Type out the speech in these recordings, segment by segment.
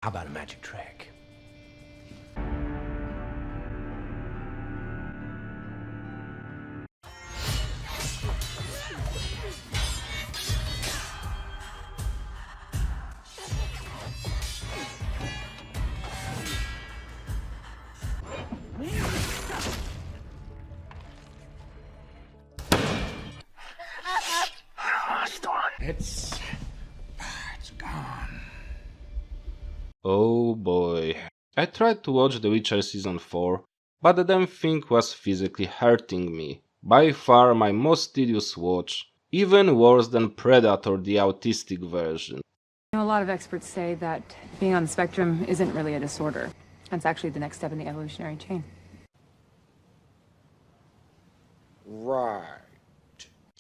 How about a magic trick? It's gone. Oh boy. I tried to watch The Witcher Season 4, but the damn thing was physically hurting me. By far my most tedious watch, even worse than Predator the autistic version. A lot of experts say that being on the spectrum isn't really a disorder. It's actually the next step in the evolutionary chain. Right.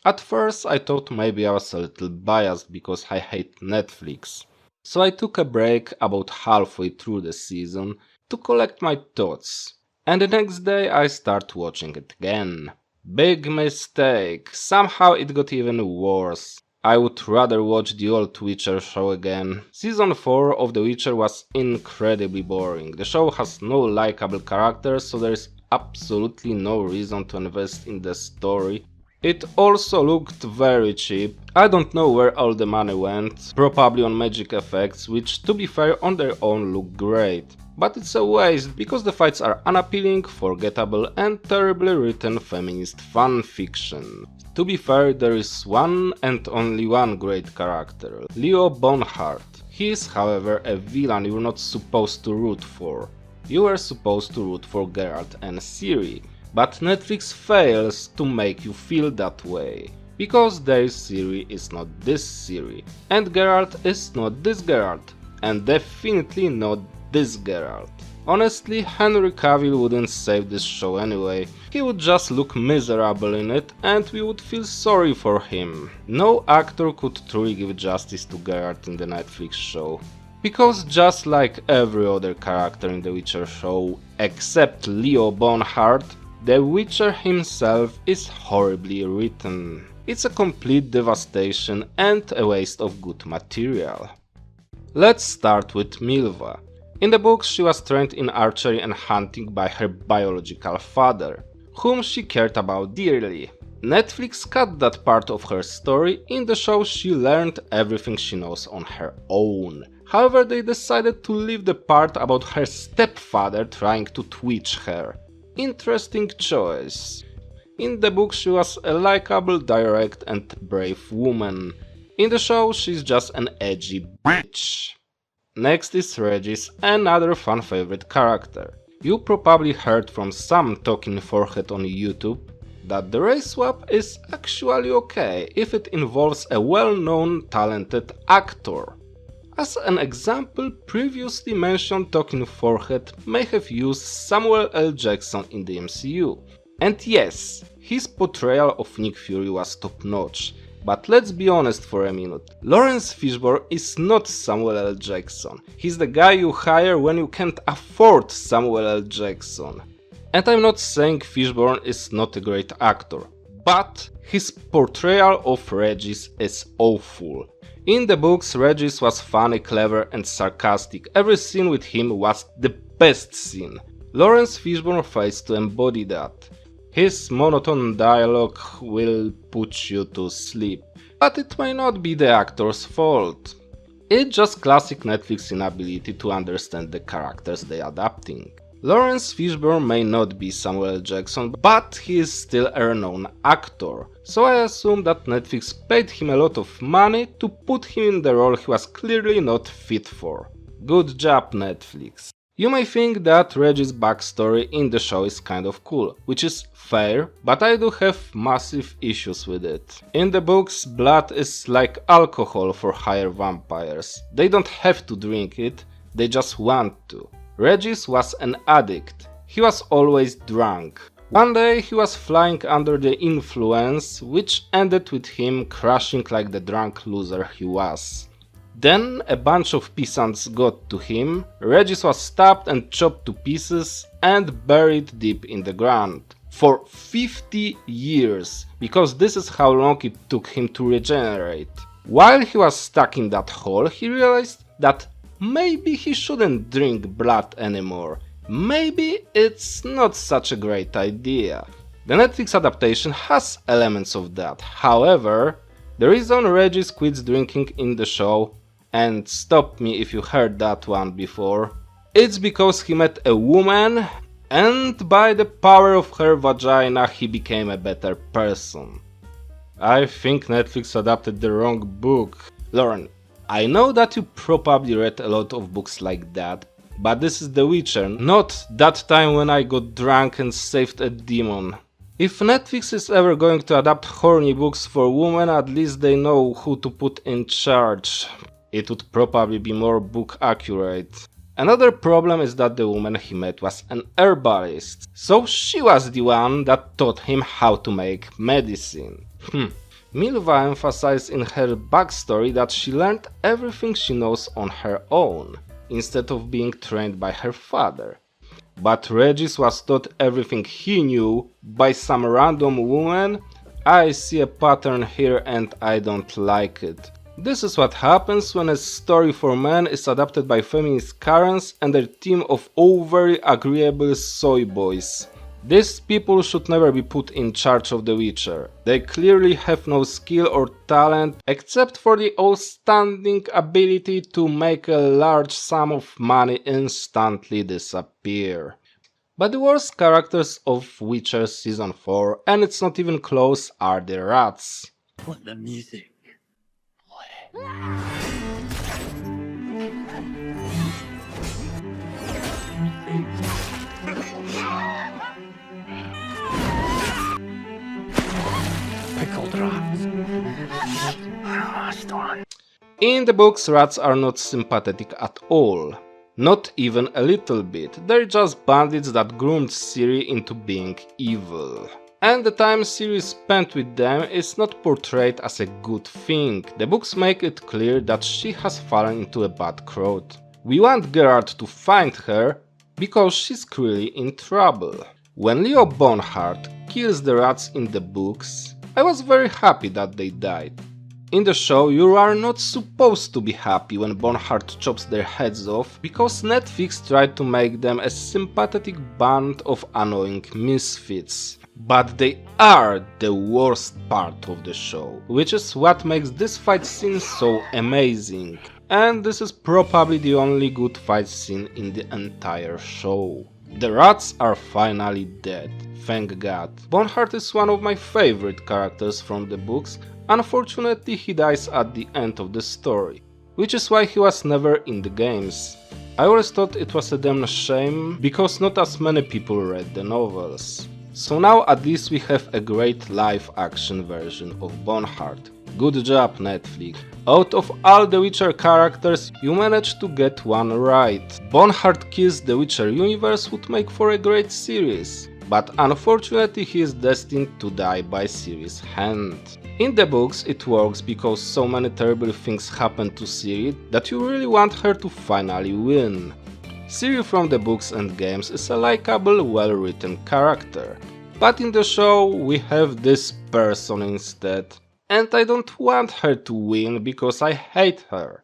At first I thought maybe I was a little biased because I hate Netflix. So I took a break about halfway through the season to collect my thoughts. And the next day I start watching it again. Big mistake. Somehow it got even worse. I would rather watch the old Witcher show again. Season 4 of The Witcher was incredibly boring. The show has no likable characters, so there is absolutely no reason to invest in the story. It also looked very cheap. I don't know where all the money went, probably on magic effects, which to be fair on their own look great. But it's a waste because the fights are unappealing, forgettable and terribly written feminist fan fiction. To be fair, there is one and only one great character, Leo Bonhart. He is however a villain you're not supposed to root for. You are supposed to root for Geralt and Ciri. But Netflix fails to make you feel that way. Because their Ciri is not this Ciri, and Geralt is not this Geralt, and definitely not this Geralt. Honestly, Henry Cavill wouldn't save this show anyway. He would just look miserable in it and we would feel sorry for him. No actor could truly give justice to Geralt in the Netflix show. Because just like every other character in the Witcher show, except Leo Bonhart, the Witcher himself is horribly written. It's a complete devastation and a waste of good material. Let's start with Milva. In the books she was trained in archery and hunting by her biological father, whom she cared about dearly. Netflix cut that part of her story. In the show she learned everything she knows on her own. However, they decided to leave the part about her stepfather trying to twitch her. Interesting choice. In the book she was a likable, direct and brave woman. In the show she's just an edgy bitch. Next is Regis, another fan favorite character. You probably heard from some talking forehead on YouTube that the race swap is actually okay if it involves a well-known talented actor. As an example, previously mentioned talking forehead may have used Samuel L. Jackson in the MCU. And yes, his portrayal of Nick Fury was top-notch. But let's be honest for a minute. Lawrence Fishburne is not Samuel L. Jackson. He's the guy you hire when you can't afford Samuel L. Jackson. And I'm not saying Fishburne is not a great actor, but his portrayal of Regis is awful. In the books, Regis was funny, clever and sarcastic. Every scene with him was the best scene. Lawrence Fishburne fails to embody that. His monotone dialogue will put you to sleep, but it may not be the actor's fault. It's just classic Netflix inability to understand the characters they are adapting. Lawrence Fishburne may not be Samuel L. Jackson, but he is still a renowned actor, so I assume that Netflix paid him a lot of money to put him in the role he was clearly not fit for. Good job, Netflix. You may think that Regis' backstory in the show is kind of cool, which is fair, but I do have massive issues with it. In the books, blood is like alcohol for higher vampires. They don't have to drink it, they just want to. Regis was an addict. He was always drunk. One day he was flying under the influence, which ended with him crashing like the drunk loser he was. Then a bunch of peasants got to him, Regis was stabbed and chopped to pieces and buried deep in the ground. For 50 years, because this is how long it took him to regenerate. While he was stuck in that hole, he realized that maybe he shouldn't drink blood anymore. Maybe it's not such a great idea. The Netflix adaptation has elements of that. However, the reason Regis quits drinking in the show, and stop me if you heard that one before, it's because he met a woman and by the power of her vagina he became a better person. I think Netflix adapted the wrong book. Lauren, I know that you probably read a lot of books like that, but this is The Witcher, not that time when I got drunk and saved a demon. If Netflix is ever going to adapt horny books for women, at least they know who to put in charge. It would probably be more book accurate. Another problem is that the woman he met was an herbalist, so she was the one that taught him how to make medicine. Milva emphasized in her backstory that she learned everything she knows on her own, instead of being trained by her father. But Regis was taught everything he knew by some random woman. I see a pattern here and I don't like it. This is what happens when a story for men is adapted by feminist Karens and their team of overly agreeable soy boys. These people should never be put in charge of The Witcher. They clearly have no skill or talent except for the outstanding ability to make a large sum of money instantly disappear. But the worst characters of Witcher Season 4, and it's not even close, are the rats. Let the music play. Pickled rats. In the books, rats are not sympathetic at all. Not even a little bit. They're just bandits that groomed Ciri into being evil. And the time Ciri spent with them is not portrayed as a good thing. The books make it clear that she has fallen into a bad crowd. We want Geralt to find her because she's clearly in trouble. When Leo Bonhart kills the rats in the books, I was very happy that they died. In the show, you are not supposed to be happy when Bonhart chops their heads off, because Netflix tried to make them a sympathetic band of annoying misfits. But they are the worst part of the show, which is what makes this fight scene so amazing. And this is probably the only good fight scene in the entire show. The rats are finally dead, thank God. Bonhart is one of my favorite characters from the books. Unfortunately, he dies at the end of the story, which is why he was never in the games. I always thought it was a damn shame, because not as many people read the novels. So now at least we have a great live action version of Bonhart. Good job, Netflix. Out of all the Witcher characters, you managed to get one right. Bonhart kills the Witcher universe would make for a great series, but unfortunately he is destined to die by Ciri's hand. In the books it works because so many terrible things happen to Ciri that you really want her to finally win. Ciri from the books and games is a likable, well-written character, but in the show we have this person instead, and I don't want her to win because I hate her.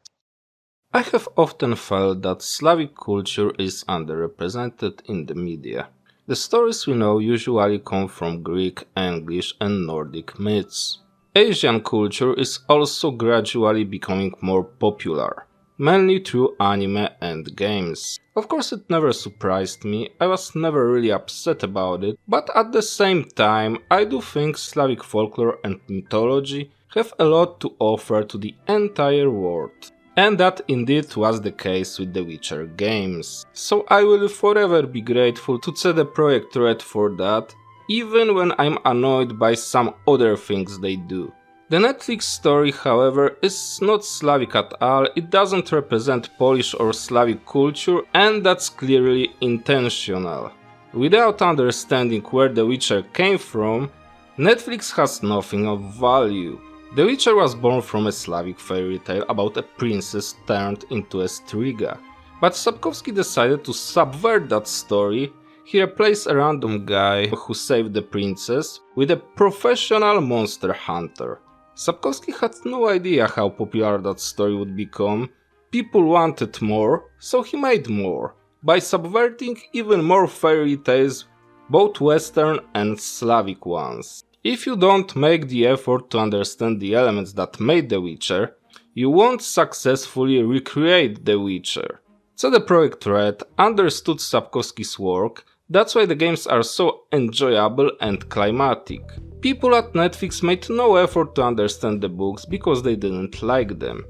I have often felt that Slavic culture is underrepresented in the media. The stories we know usually come from Greek, English and Nordic myths. Asian culture is also gradually becoming more popular, mainly through anime and games. Of course it never surprised me, I was never really upset about it, but at the same time I do think Slavic folklore and mythology have a lot to offer to the entire world. And that indeed was the case with the Witcher games. So I will forever be grateful to CD Projekt Red for that, even when I'm annoyed by some other things they do. The Netflix story, however, is not Slavic at all, it doesn't represent Polish or Slavic culture, and that's clearly intentional. Without understanding where The Witcher came from, Netflix has nothing of value. The Witcher was born from a Slavic fairy tale about a princess turned into a striga. But Sapkowski decided to subvert that story. He replaced a random guy who saved the princess with a professional monster hunter. Sapkowski had no idea how popular that story would become. People wanted more, so he made more, by subverting even more fairy tales, both Western and Slavic ones. If you don't make the effort to understand the elements that made The Witcher, you won't successfully recreate The Witcher. CD Projekt Red understood Sapkowski's work, that's why the games are so enjoyable and climatic. People at Netflix made no effort to understand the books because they didn't like them.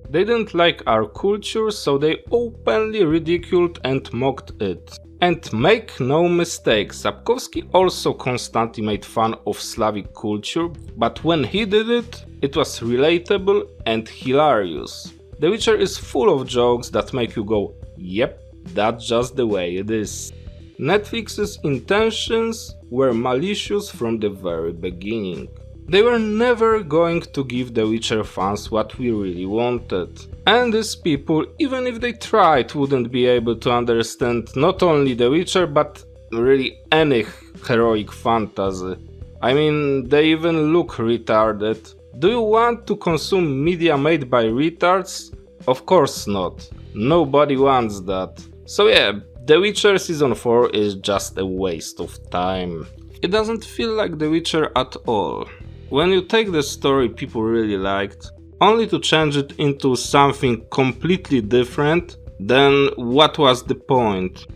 They didn't like our culture, so they openly ridiculed and mocked it. And make no mistake, Sapkowski also constantly made fun of Slavic culture, but when he did it, it was relatable and hilarious. The Witcher is full of jokes that make you go, yep, that's just the way it is. Netflix's intentions were malicious from the very beginning. They were never going to give The Witcher fans what we really wanted. And these people, even if they tried, wouldn't be able to understand not only The Witcher, but really any heroic fantasy. I mean, they even look retarded. Do you want to consume media made by retards? Of course not. Nobody wants that. So yeah, The Witcher Season 4 is just a waste of time. It doesn't feel like The Witcher at all. When you take the story people really liked, only to change it into something completely different, then what was the point?